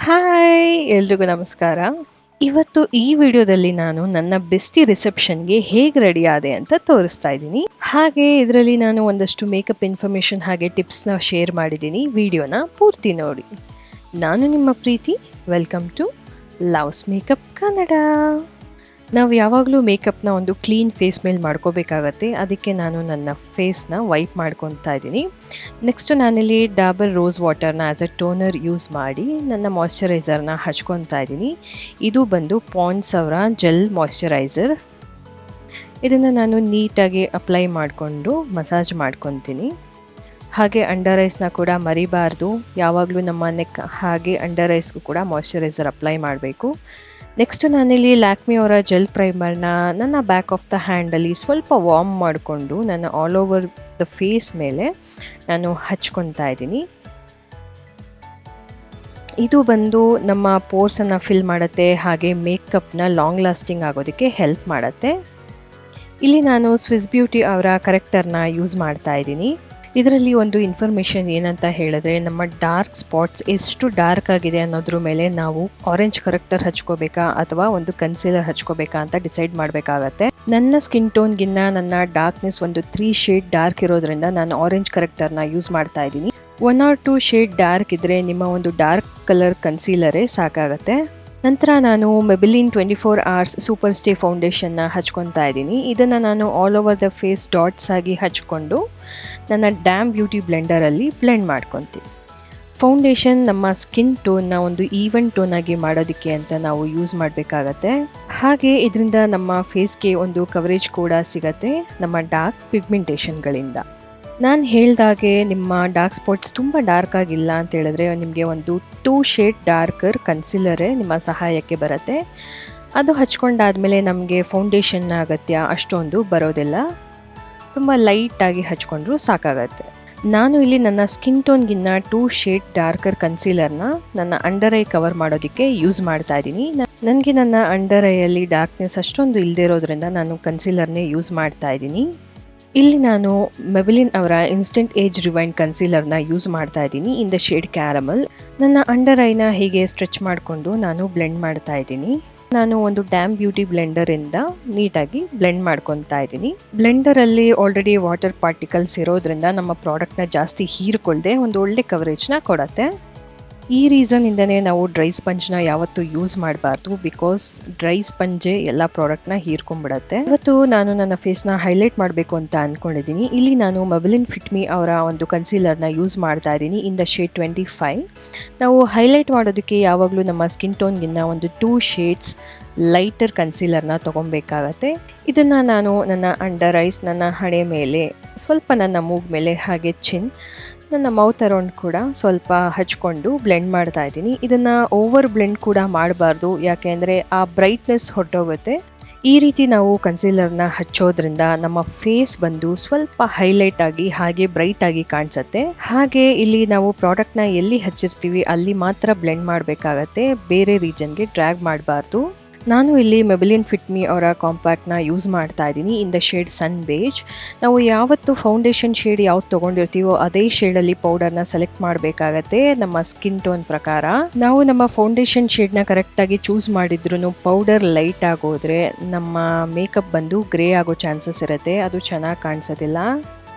Hi! ಎಲ್ರಿಗೂ ನಮಸ್ಕಾರ. ಇವತ್ತು ಈ ವಿಡಿಯೋದಲ್ಲಿ ನಾನು ನನ್ನ ಬೆಸ್ಟಿ ರಿಸೆಪ್ಷನ್‌ಗೆ ಹೇಗೆ ರೆಡಿ ಆದೆ ಅಂತ ತೋರಿಸ್ತಾ ಇದ್ದೀನಿ. ಹಾಗೆ ಇದರಲ್ಲಿ ನಾನು ಒಂದಷ್ಟು ಮೇಕಪ್ ಇನ್ಫಾರ್ಮೇಷನ್ ಹಾಗೆ ಟಿಪ್ಸ್‌ನ ಶೇರ್ ಮಾಡಿದ್ದೀನಿ. ವಿಡಿಯೋನ ಪೂರ್ತಿ ನೋಡಿ. ನಾನು ನಿಮ್ಮ ಪ್ರೀತಿ. Welcome to Love's makeup Kannada. ನಾವು ಯಾವಾಗಲೂ ಮೇಕಪ್‌ನ ಒಂದು ಕ್ಲೀನ್ ಫೇಸ್ ಮೇಲೆ ಮಾಡ್ಕೋಬೇಕಾಗತ್ತೆ. ಅದಕ್ಕೆ ನಾನು ನನ್ನ ಫೇಸ್‌ನ ವೈಪ್ ಮಾಡ್ಕೊತಾ ಇದ್ದೀನಿ. ನೆಕ್ಸ್ಟು ನಾನಿಲ್ಲಿ ಡಾಬರ್ ರೋಸ್ ವಾಟರ್ನ ಆ್ಯಸ್ ಅ ಟೋನರ್ ಯೂಸ್ ಮಾಡಿ ನನ್ನ ಮಾಯ್ಶ್ಚರೈಸರ್ನ ಹಚ್ಕೊತಾ ಇದ್ದೀನಿ. ಇದು ಬಂದು ಪಾಂಡ್ಸ್ ಅವರ ಜೆಲ್ ಮಾಯ್ಶ್ಚರೈಸರ್. ಇದನ್ನು ನಾನು ನೀಟಾಗಿ ಅಪ್ಲೈ ಮಾಡಿಕೊಂಡು ಮಸಾಜ್ ಮಾಡ್ಕೊತೀನಿ. ಹಾಗೆ ಅಂಡರ್ ಐಸ್ನ ಕೂಡ ಮರಿಬಾರ್ದು. ಯಾವಾಗಲೂ ನಮ್ಮ ನೆಕ್ ಹಾಗೆ ಅಂಡರ್ ಐಸ್ಗೂ ಕೂಡ ಮಾಯ್ಶ್ಚರೈಸರ್ ಅಪ್ಲೈ ಮಾಡಬೇಕು. ನೆಕ್ಸ್ಟು ನಾನಿಲ್ಲಿ ಲ್ಯಾಕ್ಮಿ ಅವರ ಜೆಲ್ ಪ್ರೈಮರ್ನ ನನ್ನ ಬ್ಯಾಕ್ ಆಫ್ ದ ಹ್ಯಾಂಡಲ್ಲಿ ಸ್ವಲ್ಪ ವಾರ್ಮ್ ಮಾಡಿಕೊಂಡು ನನ್ನ ಆಲ್ ಓವರ್ ದ ಫೇಸ್ ಮೇಲೆ ನಾನು ಹಚ್ಕೊತಾ ಇದ್ದೀನಿ. ಇದು ಬಂದು ನಮ್ಮ ಪೋರ್ಸನ್ನು ಫಿಲ್ ಮಾಡುತ್ತೆ, ಹಾಗೆ ಮೇಕಪ್ನ ಲಾಂಗ್ ಲಾಸ್ಟಿಂಗ್ ಆಗೋದಕ್ಕೆ ಹೆಲ್ಪ್ ಮಾಡುತ್ತೆ. ಇಲ್ಲಿ ನಾನು ಸ್ವಿಸ್ ಬ್ಯೂಟಿ ಅವರ ಕರೆಕ್ಟರ್ನ ಯೂಸ್ ಮಾಡ್ತಾ ಇದ್ದೀನಿ. ಇದರಲ್ಲಿ ಒಂದು ಇನ್ಫಾರ್ಮೇಷನ್ ಏನಂತ ಹೇಳಿದ್ರೆ, ನಮ್ಮ ಡಾರ್ಕ್ ಸ್ಪಾಟ್ಸ್ ಎಷ್ಟು ಡಾರ್ಕ್ ಆಗಿದೆ ಅನ್ನೋದ್ರ ಮೇಲೆ ನಾವು ಆರೆಂಜ್ ಕರೆಕ್ಟರ್ ಹಚ್ಕೋಬೇಕಾ ಅಥವಾ ಒಂದು ಕನ್ಸೀಲರ್ ಹಚ್ಕೋಬೇಕಾ ಅಂತ ಡಿಸೈಡ್ ಮಾಡಬೇಕಾಗತ್ತೆ. ನನ್ನ ಸ್ಕಿನ್ ಟೋನ್ಗಿನ್ನ ನನ್ನ ಡಾರ್ಕ್ನೆಸ್ ಒಂದು 3 ಶೇಡ್ ಡಾರ್ಕ್ ಇರೋದ್ರಿಂದ ನಾನು ಆರೆಂಜ್ ಕರೆಕ್ಟರ್ನ ಯೂಸ್ ಮಾಡ್ತಾ ಇದ್ದೀನಿ. 1 or 2 ಶೇಡ್ ಡಾರ್ಕ್ ಇದ್ದರೆ ನಿಮ್ಮ ಒಂದು ಡಾರ್ಕ್ ಕಲರ್ ಕನ್ಸೀಲರೇ ಸಾಕಾಗತ್ತೆ. ನಂತರ ನಾನು ಮೆಬಿಲಿನ್ 24 hours ಸೂಪರ್ ಸ್ಟೇ ಫೌಂಡೇಶನ್ನ ಹಚ್ಕೊತಾ ಇದ್ದೀನಿ. ಇದನ್ನು ನಾನು all over the face dots ಆಗಿ ಹಚ್ಕೊಂಡು ನನ್ನ ಡ್ಯಾಮ್ ಬ್ಯೂಟಿ ಬ್ಲೆಂಡರಲ್ಲಿ ಬ್ಲೆಂಡ್ ಮಾಡ್ಕೊತೀನಿ. ಫೌಂಡೇಶನ್ ನಮ್ಮ ಸ್ಕಿನ್ ಟೋನ್ನ ಒಂದು ಈವನ್ ಟೋನ್ ಆಗಿ ಮಾಡೋದಕ್ಕೆ ಅಂತ ನಾವು ಯೂಸ್ ಮಾಡಬೇಕಾಗತ್ತೆ. ಹಾಗೆ ಇದರಿಂದ ನಮ್ಮ ಫೇಸ್ಗೆ ಒಂದು ಕವರೇಜ್ ಕೂಡ ಸಿಗತ್ತೆ ನಮ್ಮ ಡಾರ್ಕ್ ಪಿಗ್ಮೆಂಟೇಷನ್ಗಳಿಂದ. ನಾನು ಹೇಳ್ದಾಗೆ ನಿಮ್ಮ ಡಾರ್ಕ್ ಸ್ಪಾಟ್ಸ್ ತುಂಬ ಡಾರ್ಕ್ ಆಗಿಲ್ಲ ಅಂತ ಹೇಳಿದ್ರೆ ನಿಮಗೆ ಒಂದು 2 ಶೇಡ್ ಡಾರ್ಕರ್ ಕನ್ಸಿಲರೇ ನಿಮ್ಮ ಸಹಾಯಕ್ಕೆ ಬರುತ್ತೆ. ಅದು ಹಚ್ಕೊಂಡಾದ್ಮೇಲೆ ನಮಗೆ ಫೌಂಡೇಶನ್ನ ಅಗತ್ಯ ಅಷ್ಟೊಂದು ಬರೋದಿಲ್ಲ. ತುಂಬ ಲೈಟಾಗಿ ಹಚ್ಕೊಂಡ್ರೂ ಸಾಕಾಗತ್ತೆ. ನಾನು ಇಲ್ಲಿ ನನ್ನ ಸ್ಕಿನ್ ಟೋನ್ಗಿನ್ನ 2 ಶೇಡ್ ಡಾರ್ಕರ್ ಕನ್ಸೀಲರ್ನ ನನ್ನ ಅಂಡರ್ ಐ ಕವರ್ ಮಾಡೋದಕ್ಕೆ ಯೂಸ್ ಮಾಡ್ತಾ ಇದ್ದೀನಿ. ನನಗೆ ನನ್ನ ಅಂಡರ್ ಐಯಲ್ಲಿ ಡಾರ್ಕ್ನೆಸ್ ಅಷ್ಟೊಂದು ಇಲ್ಲದೆ ಇರೋದ್ರಿಂದ ನಾನು ಕನ್ಸೀಲರ್ನೇ ಯೂಸ್ ಮಾಡ್ತಾ ಇದ್ದೀನಿ. ಇಲ್ಲಿ ನಾನು ಮೆಬಿಲಿನ್ ಅವರ ಇನ್ಸ್ಟೆಂಟ್ ಏಜ್ ರಿವೈಂಡ್ ಕನ್ಸೀಲರ್ನ ಯೂಸ್ ಮಾಡ್ತಾ ಇದ್ದೀನಿ ಇನ್ ದ ಶೇಡ್ ಕ್ಯಾರಮಲ್. ನನ್ನ ಅಂಡರ್ ಐನ ಹೀಗೆ ಸ್ಟ್ರೆಚ್ ಮಾಡಿಕೊಂಡು ನಾನು ಬ್ಲೆಂಡ್ ಮಾಡ್ತಾ ಇದ್ದೀನಿ. ನಾನು ಒಂದು ಡ್ಯಾಮ್ ಬ್ಯೂಟಿ ಬ್ಲೆಂಡರಿಂದ ನೀಟಾಗಿ ಬ್ಲೆಂಡ್ ಮಾಡ್ಕೊತಾ ಇದ್ದೀನಿ. ಬ್ಲೆಂಡರಲ್ಲಿ ಆಲ್ರೆಡಿ ವಾಟರ್ ಪಾರ್ಟಿಕಲ್ಸ್ ಇರೋದ್ರಿಂದ ನಮ್ಮ ಪ್ರಾಡಕ್ಟ್ನ ಜಾಸ್ತಿ ಹೀರ್ಕೊಳ್ದೆ ಒಂದು ಒಳ್ಳೆ ಕವರೇಜ್ನ ಕೊಡುತ್ತೆ. ಈ ರೀಸನ್ನಿಂದನೇ ನಾವು ಡ್ರೈ ಸ್ಪಂಜ್ನ ಯಾವತ್ತೂ ಯೂಸ್ ಮಾಡಬಾರ್ದು. ಬಿಕಾಸ್ ಡ್ರೈ ಸ್ಪಂಜೇ ಎಲ್ಲ ಪ್ರಾಡಕ್ಟ್ನ ಹೀರ್ಕೊಂಡ್ಬಿಡತ್ತೆ. ಇವತ್ತು ನಾನು ನನ್ನ ಫೇಸ್ನ ಹೈಲೈಟ್ ಮಾಡಬೇಕು ಅಂತ ಅಂದ್ಕೊಂಡಿದ್ದೀನಿ. ಇಲ್ಲಿ ನಾನು ಮೆಬಿಲಿನ್ ಫಿಟ್ ಮಿ ಅವರ ಒಂದು ಕನ್ಸೀಲರ್ನ ಯೂಸ್ ಮಾಡ್ತಾ ಇದ್ದೀನಿ ಇನ್ ದ ಶೇಡ್ 25. ನಾವು ಹೈಲೈಟ್ ಮಾಡೋದಕ್ಕೆ ಯಾವಾಗಲೂ ನಮ್ಮ ಸ್ಕಿನ್ ಟೋನ್ಗಿನ್ನ ಒಂದು 2 ಶೇಡ್ಸ್ ಲೈಟರ್ ಕನ್ಸೀಲರ್ನ ತೊಗೊಬೇಕಾಗತ್ತೆ. ಇದನ್ನು ನಾನು ನನ್ನ ಅಂಡರ್ ಐಸ್, ನನ್ನ ಹಣೆ ಮೇಲೆ, ಸ್ವಲ್ಪ ನನ್ನ ಮೂಗ್ ಮೇಲೆ, ಹಾಗೆ ಚಿನ್, ನನ್ನ ಮೌತ್ ಅರೌಂಡ್ ಕೂಡ ಸ್ವಲ್ಪ ಹಚ್ಕೊಂಡು ಬ್ಲೆಂಡ್ ಮಾಡ್ತಾ ಇದ್ದೀನಿ. ಇದನ್ನು ಓವರ್ ಬ್ಲೆಂಡ್ ಕೂಡ ಮಾಡಬಾರ್ದು, ಯಾಕೆಂದರೆ ಆ ಬ್ರೈಟ್ನೆಸ್ ಹೊರಟೋಗುತ್ತೆ. ಈ ರೀತಿ ನಾವು ಕನ್ಸೀಲರ್ನ ಹಚ್ಚೋದ್ರಿಂದ ನಮ್ಮ ಫೇಸ್ ಬಂದು ಸ್ವಲ್ಪ ಹೈಲೈಟ್ ಆಗಿ ಹಾಗೆ ಬ್ರೈಟ್ ಆಗಿ ಕಾಣಿಸುತ್ತೆ. ಹಾಗೆ ಇಲ್ಲಿ ನಾವು ಪ್ರಾಡಕ್ಟ್ನ ಎಲ್ಲಿ ಹಚ್ಚಿರ್ತೀವಿ ಅಲ್ಲಿ ಮಾತ್ರ ಬ್ಲೆಂಡ್ ಮಾಡಬೇಕಾಗತ್ತೆ, ಬೇರೆ ರೀಜನ್ಗೆ ಡ್ರ್ಯಾಗ್ ಮಾಡಬಾರ್ದು. ನಾನು ಇಲ್ಲಿ ಮೆಬಿಲಿನ್ ಫಿಟ್ ಮಿ ಅವರ ಕಾಂಪ್ಯಾಕ್ಟ್ನ ಯೂಸ್ ಮಾಡ್ತಾ ಇದ್ದೀನಿ in the shade sun beige. ನಾವು ಯಾವತ್ತು ಫೌಂಡೇಶನ್ ಶೇಡ್ ಯಾವ್ದು ತೊಗೊಂಡಿರ್ತೀವೋ ಅದೇ ಶೇಡಲ್ಲಿ ಪೌಡರ್ನ ಸೆಲೆಕ್ಟ್ ಮಾಡಬೇಕಾಗತ್ತೆ ನಮ್ಮ ಸ್ಕಿನ್ ಟೋನ್ ಪ್ರಕಾರ. ನಾವು ನಮ್ಮ ಫೌಂಡೇಶನ್ ಶೇಡ್ನ ಕರೆಕ್ಟಾಗಿ ಚೂಸ್ ಮಾಡಿದ್ರೂ ಪೌಡರ್ ಲೈಟ್ ಆಗೋದ್ರೆ ನಮ್ಮ ಮೇಕಪ್ ಬಂದು ಗ್ರೇ ಆಗೋ ಚಾನ್ಸಸ್ ಇರುತ್ತೆ, ಅದು ಚೆನ್ನಾಗಿ ಕಾಣಿಸೋದಿಲ್ಲ.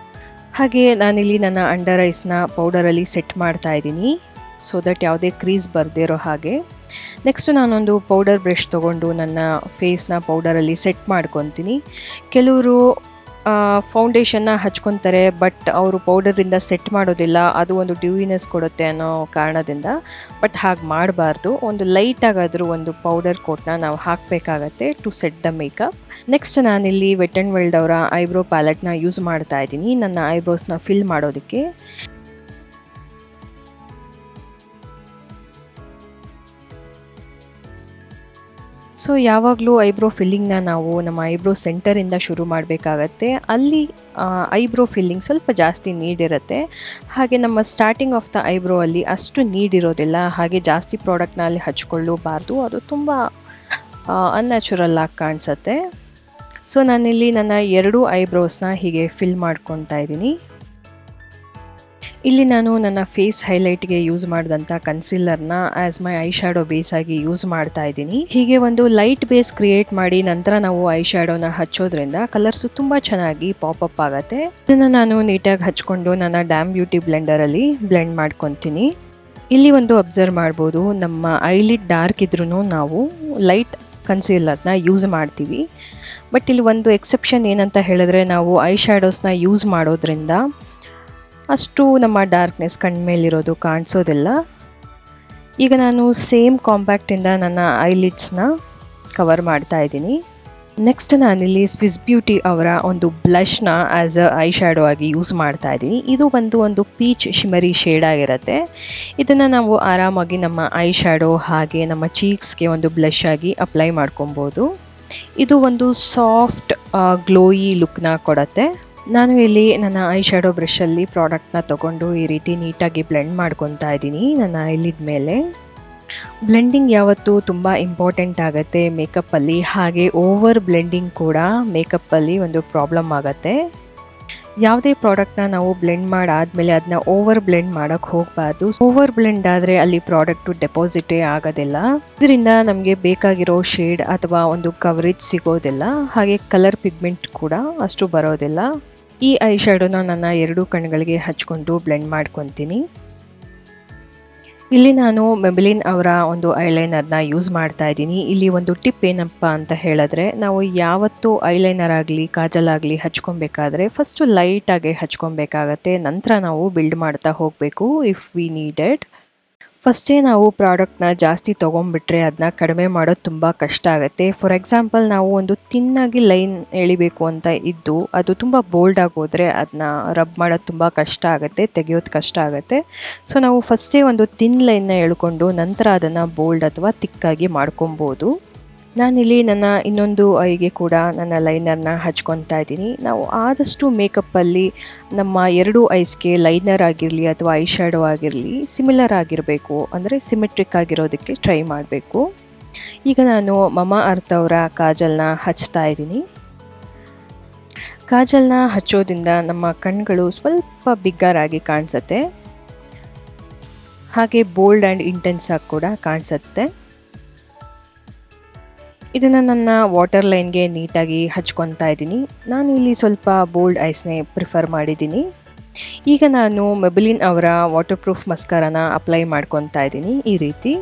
ಹಾಗೆ ನಾನಿಲ್ಲಿ ನನ್ನ ಅಂಡರ್ ಐಸ್ನ ಪೌಡರಲ್ಲಿ ಸೆಟ್ ಮಾಡ್ತಾ ಇದ್ದೀನಿ ಸೊ ದಟ್ ಯಾವುದೇ ಕ್ರೀಸ್ ಬರದಿರೋ ಹಾಗೆ. ನೆಕ್ಸ್ಟು ನಾನೊಂದು ಪೌಡರ್ ಬ್ರಷ್ ತೊಗೊಂಡು ನನ್ನ ಫೇಸ್ನ ಪೌಡರಲ್ಲಿ ಸೆಟ್ ಮಾಡ್ಕೊತೀನಿ. ಕೆಲವರು ಫೌಂಡೇಶನ್ನ ಹಚ್ಕೊತಾರೆ, ಬಟ್ ಅವರು ಪೌಡರಿಂದ ಸೆಟ್ ಮಾಡೋದಿಲ್ಲ, ಅದು ಒಂದು ಡ್ಯೂವಿನೆಸ್ ಕೊಡುತ್ತೆ ಅನ್ನೋ ಕಾರಣದಿಂದ. ಬಟ್ ಹಾಗೆ ಮಾಡಬಾರ್ದು. ಒಂದು ಲೈಟಾಗಾದರೂ ಒಂದು ಪೌಡರ್ ಕೋಟ್ನ ನಾವು ಹಾಕಬೇಕಾಗತ್ತೆ to set the makeup. Next ನಾನಿಲ್ಲಿ ವೆಟ್ ಆ್ಯಂಡ್ ವೈಲ್ಡ್ ಅವರ ಐಬ್ರೋ ಪ್ಯಾಲೆಟ್ನ ಯೂಸ್ ಮಾಡ್ತಾ ಇದ್ದೀನಿ ನನ್ನ ಐಬ್ರೋಸ್ನ ಫಿಲ್ ಮಾಡೋದಕ್ಕೆ. ಸೊ ಯಾವಾಗಲೂ ಐಬ್ರೋ ಫಿಲ್ಲಿಂಗ್ನ ನಾವು ನಮ್ಮ ಐಬ್ರೋ ಸೆಂಟರಿಂದ ಶುರು ಮಾಡಬೇಕಾಗತ್ತೆ. ಅಲ್ಲಿ ಐಬ್ರೋ ಫಿಲ್ಲಿಂಗ್ ಸ್ವಲ್ಪ ಜಾಸ್ತಿ ನೀಡಿರುತ್ತೆ. ಹಾಗೆ ನಮ್ಮ ಸ್ಟಾರ್ಟಿಂಗ್ ಆಫ್ ದ ಐಬ್ರೋ ಅಲ್ಲಿ ಅಷ್ಟು ನೀಡಿರೋದಿಲ್ಲ. ಹಾಗೆ ಜಾಸ್ತಿ ಪ್ರಾಡಕ್ಟ್ನ ಅಲ್ಲಿ ಹಚ್ಕೊಳ್ಳಬಾರ್ದು, ಅದು ತುಂಬ ಅನ್ಯಾಚುರಲ್ ಆಗಿ ಕಾಣಿಸುತ್ತೆ. ಸೊ ನಾನಿಲ್ಲಿ ನನ್ನ 2 ಐಬ್ರೋಸ್ನ ಹೀಗೆ ಫಿಲ್ ಮಾಡ್ಕೊತಾ ಇದ್ದೀನಿ. ಇಲ್ಲಿ ನಾನು ನನ್ನ ಫೇಸ್ ಹೈಲೈಟ್ಗೆ ಯೂಸ್ ಮಾಡಿದಂಥ ಕನ್ಸಿಲರ್ನ as my I shadow base ಆಗಿ ಯೂಸ್ ಮಾಡ್ತಾ ಇದ್ದೀನಿ. ಹೀಗೆ ಒಂದು ಲೈಟ್ ಬೇಸ್ ಕ್ರಿಯೇಟ್ ಮಾಡಿ ನಂತರ ನಾವು ಐ ಶ್ಯಾಡೋನ ಹಚ್ಚೋದ್ರಿಂದ ಕಲರ್ಸು ತುಂಬ ಚೆನ್ನಾಗಿ ಪಾಪಪ್ ಆಗುತ್ತೆ. ಇದನ್ನು ನಾನು ನೀಟಾಗಿ ಹಚ್ಕೊಂಡು ನನ್ನ ಡ್ಯಾಮ್ ಬ್ಯೂಟಿ ಬ್ಲೆಂಡರಲ್ಲಿ ಬ್ಲೆಂಡ್ ಮಾಡ್ಕೊತೀನಿ. ಇಲ್ಲಿ ಒಂದು ಅಬ್ಸರ್ವ್ ಮಾಡ್ಬೋದು, ನಮ್ಮ ಐಲಿಡ್ ಡಾರ್ಕ್ ಇದ್ರೂ ನಾವು ಲೈಟ್ ಕನ್ಸೀಲರ್ನ ಯೂಸ್ ಮಾಡ್ತೀವಿ. ಬಟ್ ಇಲ್ಲಿ ಒಂದು ಎಕ್ಸೆಪ್ಷನ್ ಏನಂತ ಹೇಳಿದ್ರೆ, ನಾವು ಐ ಶ್ಯಾಡೋಸ್ನ ಯೂಸ್ ಮಾಡೋದ್ರಿಂದ ಅಷ್ಟು ನಮ್ಮ ಡಾರ್ಕ್ನೆಸ್ ಕಣ್ಮೇಲಿರೋದು ಕಾಣಿಸೋದಿಲ್ಲ. ಈಗ ನಾನು ಸೇಮ್ ಕಾಂಪ್ಯಾಕ್ಟಿಂದ ನನ್ನ ಐಲಿಡ್ಸ್ನ ಕವರ್ ಮಾಡ್ತಾ ಇದ್ದೀನಿ. ನೆಕ್ಸ್ಟ್ ನಾನಿಲ್ಲಿ ಸ್ವಿಸ್ ಬ್ಯೂಟಿ ಅವರ ಒಂದು ಬ್ಲಷ್ನ ಆ್ಯಸ್ ಅ ಐ ಶ್ಯಾಡೋ ಆಗಿ ಯೂಸ್ ಮಾಡ್ತಾ ಇದ್ದೀನಿ. ಇದು ಒಂದು ಪೀಚ್ ಶಿಮರಿ ಶೇಡ್ ಆಗಿರುತ್ತೆ. ಇದನ್ನು ನಾವು ಆರಾಮಾಗಿ ನಮ್ಮ ಐ ಶ್ಯಾಡೋ ಹಾಗೆ ನಮ್ಮ ಚೀಕ್ಸ್ಗೆ ಒಂದು ಬ್ಲಷ್ ಆಗಿ ಅಪ್ಲೈ ಮಾಡ್ಕೊಬೋದು. ಇದು ಒಂದು ಸಾಫ್ಟ್ ಗ್ಲೋಯಿ ಲುಕ್ನ ಕೊಡುತ್ತೆ. ನಾನು ಇಲ್ಲಿ ನನ್ನ ಐ ಶ್ಯಾಡೋ ಬ್ರಷಲ್ಲಿ ಪ್ರಾಡಕ್ಟ್ನ ತೊಗೊಂಡು ಈ ರೀತಿ ನೀಟಾಗಿ ಬ್ಲೆಂಡ್ ಮಾಡ್ಕೊತಾ ಇದ್ದೀನಿ ನನ್ನ ಐಲಿಡ್ ಮೇಲೆ. ಬ್ಲೆಂಡಿಂಗ್ ಯಾವತ್ತೂ ತುಂಬ ಇಂಪಾರ್ಟೆಂಟ್ ಆಗುತ್ತೆ ಮೇಕಪ್ಪಲ್ಲಿ. ಹಾಗೆ ಓವರ್ ಬ್ಲೆಂಡಿಂಗ್ ಕೂಡ ಮೇಕಪ್ಪಲ್ಲಿ ಒಂದು ಪ್ರಾಬ್ಲಮ್ ಆಗುತ್ತೆ. ಯಾವುದೇ ಪ್ರಾಡಕ್ಟ್ನ ನಾವು ಬ್ಲೆಂಡ್ ಮಾಡಾದ್ಮೇಲೆ ಅದನ್ನ ಓವರ್ ಬ್ಲೆಂಡ್ ಮಾಡೋಕ್ಕೆ ಹೋಗಬಾರ್ದು. ಓವರ್ ಬ್ಲೆಂಡ್ ಆದರೆ ಅಲ್ಲಿ ಪ್ರಾಡಕ್ಟು ಡೆಪಾಸಿಟೇ ಆಗೋದಿಲ್ಲ. ಇದರಿಂದ ನಮಗೆ ಬೇಕಾಗಿರೋ ಶೇಡ್ ಅಥವಾ ಒಂದು ಕವರೇಜ್ ಸಿಗೋದಿಲ್ಲ. ಹಾಗೆ ಕಲರ್ ಪಿಗ್ಮೆಂಟ್ ಕೂಡ ಅಷ್ಟು ಬರೋದಿಲ್ಲ. ಈ ಐ ಶ್ಯಾಡೋನ ನನ್ನ 2 ಕಣ್ಣುಗಳಿಗೆ ಹಚ್ಕೊಂಡು ಬ್ಲೆಂಡ್ ಮಾಡ್ಕೊತೀನಿ. ಇಲ್ಲಿ ನಾನು ಮೆಬೆಲಿನ್ ಅವರ ಒಂದು ಐಲೈನರ್ನ ಯೂಸ್ ಮಾಡ್ತಾ ಇದ್ದೀನಿ. ಇಲ್ಲಿ ಒಂದು ಟಿಪ್ ಏನಪ್ಪ ಅಂತ ಹೇಳಿದ್ರೆ, ನಾವು ಯಾವತ್ತೂ ಐಲೈನರ್ ಆಗಲಿ ಕಾಜಲ್ ಆಗಲಿ ಹಚ್ಕೊಬೇಕಾದ್ರೆ ಫಸ್ಟು ಲೈಟಾಗಿ ಹಚ್ಕೊಬೇಕಾಗತ್ತೆ. ನಂತರ ನಾವು ಬಿಲ್ಡ್ ಮಾಡ್ತಾ ಹೋಗಬೇಕು ಇಫ್ ವಿ ನೀಡೆಡ್. ಫಸ್ಟೇ ನಾವು ಪ್ರಾಡಕ್ಟ್ನ ಜಾಸ್ತಿ ತೊಗೊಂಡ್ಬಿಟ್ರೆ ಅದನ್ನ ಕಡಿಮೆ ಮಾಡೋದು ತುಂಬ ಕಷ್ಟ ಆಗುತ್ತೆ. ಫಾರ್ ಎಕ್ಸಾಂಪಲ್, ನಾವು ಒಂದು ತಿನ್ನಾಗಿ ಲೈನ್ ಎಳಿಬೇಕು ಅಂತ ಇದ್ದು ಅದು ತುಂಬ ಬೋಲ್ಡಾಗಿ ಹೋದರೆ ಅದನ್ನ ರಬ್ ಮಾಡೋದು ತುಂಬ ಕಷ್ಟ ಆಗುತ್ತೆ, ತೆಗೆಯೋದು ಕಷ್ಟ ಆಗುತ್ತೆ. ಸೊ ನಾವು ಫಸ್ಟೇ ಒಂದು ತಿನ್ ಲೈನ್ನ ಎಳ್ಕೊಂಡು ನಂತರ ಅದನ್ನು ಬೋಲ್ಡ್ ಅಥವಾ ತಿಕ್ಕಾಗಿ ಮಾಡ್ಕೊಬೋದು. ನಾನಿಲ್ಲಿ ನನ್ನ ಇನ್ನೊಂದು ಐಗೆ ಕೂಡ ನನ್ನ ಲೈನರ್ನ ಹಚ್ಕೊತಾ ಇದ್ದೀನಿ. ನಾವು ಆದಷ್ಟು ಮೇಕಪ್ಪಲ್ಲಿ ನಮ್ಮ 2 ಐಸ್ಗೆ ಲೈನರ್ ಆಗಿರಲಿ ಅಥವಾ ಐ ಶ್ಯಾಡೋ ಆಗಿರಲಿ ಸಿಮಿಲರ್ ಆಗಿರಬೇಕು, ಅಂದರೆ ಸಿಮೆಟ್ರಿಕ್ ಆಗಿರೋದಕ್ಕೆ ಟ್ರೈ ಮಾಡಬೇಕು. ಈಗ ನಾನು ಮಮಾ ಅರ್ತ್ ಅವರ ಕಾಜಲ್ನ ಹಚ್ತಾ ಇದ್ದೀನಿ. ಕಾಜಲ್ನ ಹಚ್ಚೋದ್ರಿಂದ ನಮ್ಮ ಕಣ್ಗಳು ಸ್ವಲ್ಪ ಬಿಗ್ಗರಾಗಿ ಕಾಣಿಸುತ್ತೆ, ಹಾಗೆ ಬೋಲ್ಡ್ ಆ್ಯಂಡ್ ಇಂಟೆನ್ಸ್ ಆಗಿ ಕೂಡ ಕಾಣಿಸುತ್ತೆ. ಇದನ್ನು ನನ್ನ ವಾಟರ್ ಲೈನ್ಗೆ ನೀಟಾಗಿ ಹಚ್ಕೊತಾ ಇದ್ದೀನಿ. ನಾನು ಇಲ್ಲಿ ಸ್ವಲ್ಪ ಬೋಲ್ಡ್ ಐಸ್ನೇ ಪ್ರಿಫರ್ ಮಾಡಿದ್ದೀನಿ. ಈಗ ನಾನು ಮೆಬೆಲಿನ್ ಅವರ ವಾಟರ್ ಪ್ರೂಫ್ ಮಸ್ಕಾರಾನ ಅಪ್ಲೈ ಮಾಡ್ಕೊತಾ ಇದ್ದೀನಿ ಈ ರೀತಿ.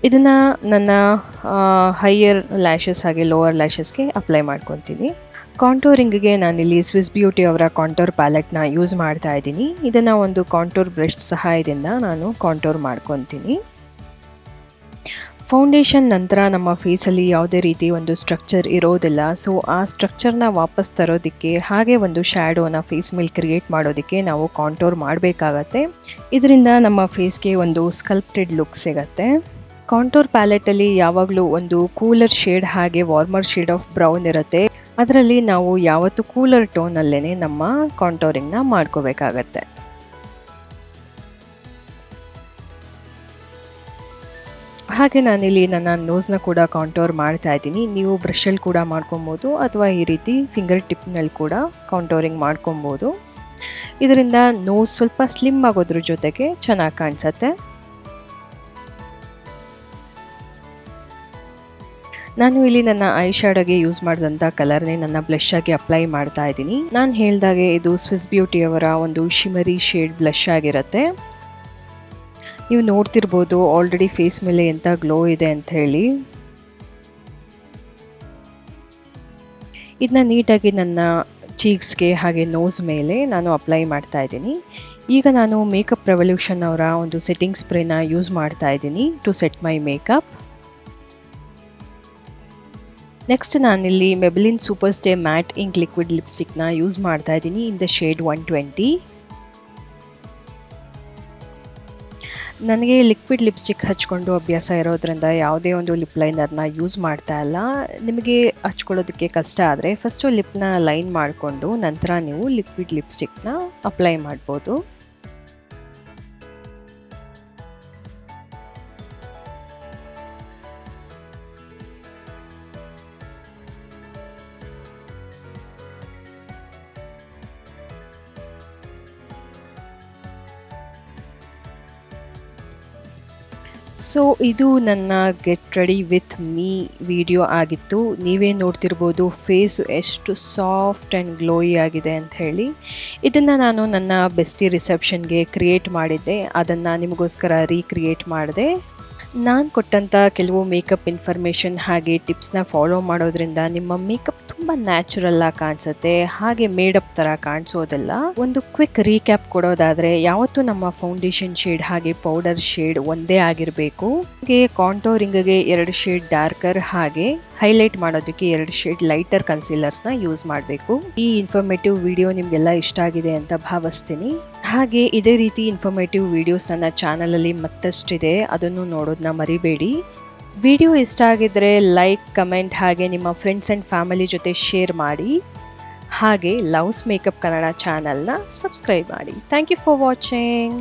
ಇದನ್ನು ನನ್ನ ಹೈಯರ್ ಲ್ಯಾಶಸ್ ಹಾಗೆ ಲೋವರ್ ಲ್ಯಾಶಸ್ಗೆ ಅಪ್ಲೈ ಮಾಡ್ಕೊತೀನಿ. ಕಾಂಟೋರಿಂಗ್ಗೆ ನಾನಿಲ್ಲಿ ಸ್ವಿಸ್ ಬ್ಯೂಟಿ ಅವರ ಕಾಂಟೋರ್ ಪ್ಯಾಲೆಟ್ನ ಯೂಸ್ ಮಾಡ್ತಾ ಇದ್ದೀನಿ. ಇದನ್ನು ಒಂದು ಕಾಂಟೋರ್ ಬ್ರಷ್ ಸಹಾಯದಿಂದ ನಾನು ಕಾಂಟೋರ್ ಮಾಡ್ಕೊತೀನಿ. ಫೌಂಡೇಶನ್ ನಂತರ ನಮ್ಮ ಫೇಸಲ್ಲಿ ಯಾವುದೇ ರೀತಿ ಒಂದು ಸ್ಟ್ರಕ್ಚರ್ ಇರೋದಿಲ್ಲ. ಸೊ ಆ ಸ್ಟ್ರಕ್ಚರ್ನ ವಾಪಸ್ ತರೋದಕ್ಕೆ ಹಾಗೆ ಒಂದು ಶ್ಯಾಡೋನ ಫೇಸ್ ಮೇಲೆ ಕ್ರಿಯೇಟ್ ಮಾಡೋದಕ್ಕೆ ನಾವು ಕಾಂಟೋರ್ ಮಾಡಬೇಕಾಗತ್ತೆ. ಇದರಿಂದ ನಮ್ಮ ಫೇಸ್ಗೆ ಒಂದು ಸ್ಕಲ್ಪ್ಟೆಡ್ ಲುಕ್ ಸಿಗತ್ತೆ. ಕಾಂಟೋರ್ ಪ್ಯಾಲೆಟಲ್ಲಿ ಯಾವಾಗಲೂ ಒಂದು ಕೂಲರ್ ಶೇಡ್ ಹಾಗೆ ವಾರ್ಮರ್ ಶೇಡ್ ಆಫ್ ಬ್ರೌನ್ ಇರುತ್ತೆ. ಅದರಲ್ಲಿ ನಾವು ಯಾವತ್ತೂ ಕೂಲರ್ ಟೋನಲ್ಲೇ ನಮ್ಮ ಕಾಂಟೋರಿಂಗ್ನ ಮಾಡ್ಕೋಬೇಕಾಗತ್ತೆ. ಹಾಗೆ ನಾನಿಲ್ಲಿ ನನ್ನ ನೋಸ್ನ ಕೂಡ ಕಾಂಟೋರ್ ಮಾಡ್ತಾ ಇದ್ದೀನಿ. ನೀವು ಬ್ರಷಲ್ಲಿ ಕೂಡ ಮಾಡ್ಕೊಬೋದು ಅಥವಾ ಈ ರೀತಿ ಫಿಂಗರ್ ಟಿಪ್ನಲ್ಲಿ ಕೂಡ ಕಾಂಟೋರಿಂಗ್ ಮಾಡ್ಕೊಬೋದು. ಇದರಿಂದ ನೋಸ್ ಸ್ವಲ್ಪ ಸ್ಲಿಮ್ ಆಗೋದ್ರ ಜೊತೆಗೆ ಚೆನ್ನಾಗಿ ಕಾಣಿಸುತ್ತೆ. ನಾನು ಇಲ್ಲಿ ನನ್ನ ಐ ಶ್ಯಾಡೋಗೆ ಯೂಸ್ ಮಾಡಿದಂಥ ಕಲರ್ನೇ ನನ್ನ ಬ್ಲಷ್ ಆಗಿ ಅಪ್ಲೈ ಮಾಡ್ತಾ ಇದ್ದೀನಿ. ನಾನು ಹೇಳ್ದಾಗೆ ಇದು ಸ್ವಿಸ್ ಬ್ಯೂಟಿ ಅವರ ಒಂದು ಶಿಮರಿ ಶೇಡ್ ಬ್ಲಷ್ ಆಗಿರುತ್ತೆ. ನೀವು ನೋಡ್ತಿರ್ಬೋದು ಆಲ್ರೆಡಿ ಫೇಸ್ ಮೇಲೆ ಎಂಥ ಗ್ಲೋ ಇದೆ ಅಂತ ಹೇಳಿ. ಇದನ್ನ ನೀಟಾಗಿ ನನ್ನ ಚೀಕ್ಸ್ಗೆ ಹಾಗೆ ನೋಸ್ ಮೇಲೆ ನಾನು ಅಪ್ಲೈ ಮಾಡ್ತಾ ಇದ್ದೀನಿ. ಈಗ ನಾನು ಮೇಕಪ್ ರೆವಲ್ಯೂಷನ್ ಅವರ ಒಂದು ಸೆಟ್ಟಿಂಗ್ ಸ್ಪ್ರೇನ ಯೂಸ್ ಮಾಡ್ತಾ ಇದ್ದೀನಿ to set my makeup. Next ನಾನಿಲ್ಲಿ Maybelline super stay matte ink liquid ಲಿಪ್ಸ್ಟಿಕ್ನ ಯೂಸ್ ಮಾಡ್ತಾ ಇದ್ದೀನಿ ಇನ್ ದ ಶೇಡ್ 120. ನನಗೆ ಲಿಕ್ವಿಡ್ ಲಿಪ್ಸ್ಟಿಕ್ ಹಚ್ಕೊಂಡು ಅಭ್ಯಾಸ ಇರೋದ್ರಿಂದ ಯಾವುದೇ ಒಂದು ಲಿಪ್ ಲೈನರ್ನ ಯೂಸ್ ಮಾಡ್ತಾ ಇಲ್ಲ. ನಿಮಗೆ ಹಚ್ಕೊಳ್ಳೋದಕ್ಕೆ ಕಷ್ಟ ಆದರೆ ಫಸ್ಟು ಲಿಪ್ನ ಲೈನ್ ಮಾಡಿಕೊಂಡು ನಂತರ ನೀವು ಲಿಕ್ವಿಡ್ ಲಿಪ್ಸ್ಟಿಕ್ನ ಅಪ್ಲೈ ಮಾಡ್ಬೋದು. ಸೊ ಇದು ನನ್ನ get ready with me video ಆಗಿತ್ತು. ನೀವೇ ನೋಡ್ತಿರ್ಬೋದು ಫೇಸ್ ಎಷ್ಟು ಸಾಫ್ಟ್ ಆ್ಯಂಡ್ ಗ್ಲೋಯಿ ಆಗಿದೆ ಅಂತ ಹೇಳಿ. ಇದನ್ನು ನಾನು ನನ್ನ ಬೆಸ್ಟಿ ರಿಸೆಪ್ಷನ್ಗೆ ಕ್ರಿಯೇಟ್ ಮಾಡಿದ್ದೆ, ಅದನ್ನು ನಿಮಗೋಸ್ಕರ ರೀಕ್ರಿಯೇಟ್ ಮಾಡಿದೆ. ನಾನು ಕೊಟ್ಟಂಥ ಕೆಲವು ಮೇಕಪ್ ಇನ್ಫಾರ್ಮೇಷನ್ ಹಾಗೆ ಟಿಪ್ಸ್ನ ಫಾಲೋ ಮಾಡೋದ್ರಿಂದ ನಿಮ್ಮ ಮೇಕಪ್ ತುಂಬ ನ್ಯಾಚುರಲ್ ಆಗಿ ಕಾಣಿಸುತ್ತೆ, ಹಾಗೆ ಮೇಡಪ್ ಥರ ಕಾಣಿಸೋದಿಲ್ಲ. ಒಂದು ಕ್ವಿಕ್ ರೀಕ್ಯಾಪ್ ಕೊಡೋದಾದರೆ, ಯಾವತ್ತೂ ನಮ್ಮ ಫೌಂಡೇಶನ್ ಶೇಡ್ ಹಾಗೆ ಪೌಡರ್ ಶೇಡ್ ಒಂದೇ ಆಗಿರಬೇಕು. ಹಾಗೆ ಕಾಂಟೋರಿಂಗ್ಗೆ 2 ಶೇಡ್ ಡಾರ್ಕರ್ ಹಾಗೆ ಹೈಲೈಟ್ ಮಾಡೋದಕ್ಕೆ 2 ಶೇಡ್ ಲೈಟರ್ ಕನ್ಸೀಲರ್ಸ್ನ ಯೂಸ್ ಮಾಡಬೇಕು. ಈ ಇನ್ಫಾರ್ಮೇಟಿವ್ ವಿಡಿಯೋ ನಿಮಗೆಲ್ಲ ಇಷ್ಟ ಆಗಿದೆ ಅಂತ ಭಾವಿಸ್ತೀನಿ. ಹಾಗೆ ಇದೇ ರೀತಿ ಇನ್ಫಾರ್ಮೇಟಿವ್ ವಿಡಿಯೋಸ್ ನನ್ನ ಚಾನಲಲ್ಲಿ ಮತ್ತಷ್ಟಿದೆ, ಅದನ್ನು ನೋಡೋದನ್ನ ಮರಿಬೇಡಿ. ವಿಡಿಯೋ ಇಷ್ಟ ಆಗಿದ್ದರೆ ಲೈಕ್, ಕಮೆಂಟ್ ಹಾಗೆ ನಿಮ್ಮ ಫ್ರೆಂಡ್ಸ್ ಆ್ಯಂಡ್ ಫ್ಯಾಮಿಲಿ ಜೊತೆ ಶೇರ್ ಮಾಡಿ. ಹಾಗೆ ಲವ್ಸ್ ಮೇಕಪ್ ಕನ್ನಡ ಚಾನಲ್ನ ಸಬ್ಸ್ಕ್ರೈಬ್ ಮಾಡಿ. Thank you for watching.